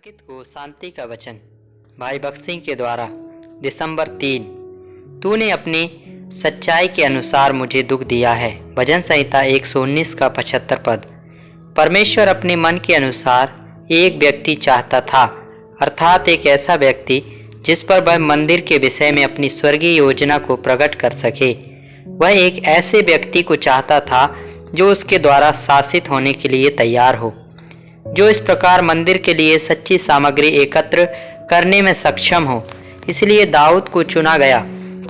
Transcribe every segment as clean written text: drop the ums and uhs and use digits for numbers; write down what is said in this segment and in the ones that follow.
साकेत को शांति का वचन भाई भगत सिंह के द्वारा दिसंबर 3। तूने अपनी सच्चाई के अनुसार मुझे दुख दिया है। भजन संहिता 119 का 75 पद। परमेश्वर अपने मन के अनुसार एक व्यक्ति चाहता था, अर्थात एक ऐसा व्यक्ति जिस पर वह मंदिर के विषय में अपनी स्वर्गीय योजना को प्रकट कर सके। वह एक ऐसे व्यक्ति को चाहता था जो उसके द्वारा शासित होने के लिए तैयार हो, जो इस प्रकार मंदिर के लिए सच्ची सामग्री एकत्र करने में सक्षम हो। इसलिए दाऊद को चुना गया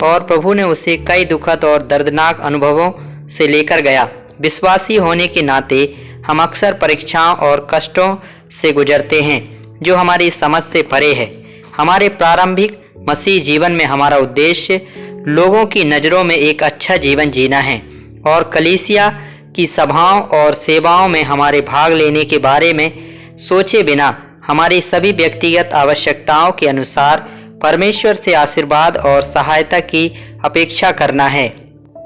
और प्रभु ने उसे कई दुखद और दर्दनाक अनुभवों से लेकर गया। विश्वासी होने के नाते हम अक्सर परीक्षाओं और कष्टों से गुजरते हैं जो हमारी समझ से परे है। हमारे प्रारंभिक मसीह जीवन में हमारा उद्देश्य लोगों की नज़रों में एक अच्छा जीवन जीना है और कलीसिया की सभाओं और सेवाओं में हमारे भाग लेने के बारे में सोचे बिना हमारी सभी व्यक्तिगत आवश्यकताओं के अनुसार परमेश्वर से आशीर्वाद और सहायता की अपेक्षा करना है।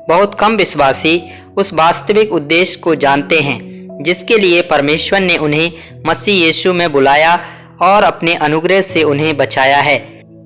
बहुत कम विश्वासी उस वास्तविक उद्देश्य को जानते हैं जिसके लिए परमेश्वर ने उन्हें मसीह यीशु में बुलाया और अपने अनुग्रह से उन्हें बचाया है।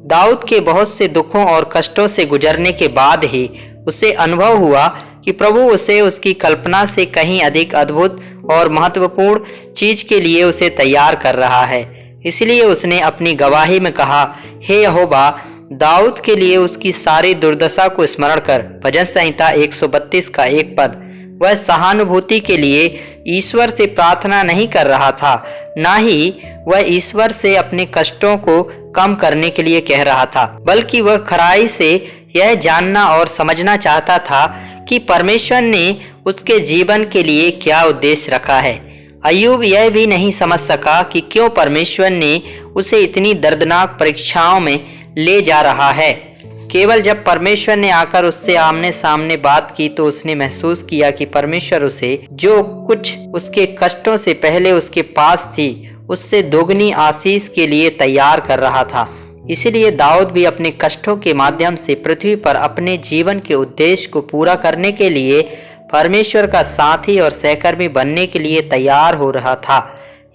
दाऊद के बहुत से दुखों और कष्टों से गुजरने के बाद ही उसे अनुभव हुआ कि प्रभु उसे उसकी कल्पना से कहीं अधिक अद्भुत और महत्वपूर्ण चीज के लिए उसे तैयार कर रहा है। इसलिए उसने अपनी गवाही में कहा, हे यहोवा, दाऊद के लिए उसकी सारी दुर्दशा को स्मरण कर। भजन संहिता 132 का 1 पद। वह सहानुभूति के लिए ईश्वर से प्रार्थना नहीं कर रहा था, ना ही वह ईश्वर से अपने कष्टों को कम करने के लिए कह रहा था, बल्कि वह खराई से यह जानना और समझना चाहता था कि परमेश्वर ने उसके जीवन के लिए क्या उद्देश्य रखा है। अय्यूब यह भी नहीं समझ सका कि क्यों परमेश्वर ने उसे इतनी दर्दनाक परीक्षाओं में ले जा रहा है। केवल जब परमेश्वर ने आकर उससे आमने सामने बात की तो उसने महसूस किया कि परमेश्वर उसे जो कुछ उसके कष्टों से पहले उसके पास थी उससे दोगुनी आशीष के लिए तैयार कर रहा था। इसलिए दाऊद भी अपने कष्टों के माध्यम से पृथ्वी पर अपने जीवन के उद्देश्य को पूरा करने के लिए परमेश्वर का साथी और सहकर्मी बनने के लिए तैयार हो रहा था।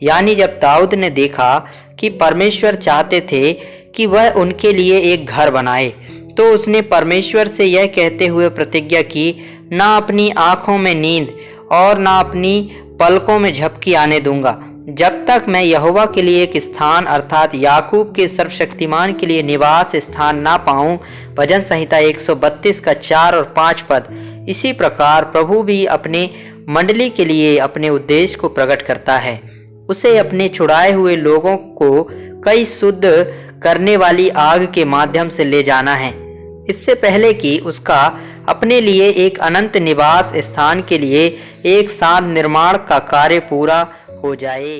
यानी जब दाऊद ने देखा कि परमेश्वर चाहते थे कि वह उनके लिए एक घर बनाए, तो उसने परमेश्वर से यह कहते हुए प्रतिज्ञा की, ना अपनी आंखों में नींद और ना अपनी पलकों में झपकी आने दूंगा जब तक मैं यहोवा के लिए एक स्थान अर्थात याकूब के सर्वशक्तिमान के लिए निवास स्थान ना पाऊं। भजन संहिता 132 का 4 और 5 पद। इसी प्रकार प्रभु भी अपने मंडली के लिए अपने उद्देश्य को प्रकट करता है। उसे अपने छुड़ाए हुए लोगों को कई शुद्ध करने वाली आग के माध्यम से ले जाना है, इससे पहले कि उसका अपने लिए एक अनंत निवास स्थान के लिए एक साथ निर्माण का कार्य पूरा हो जाए।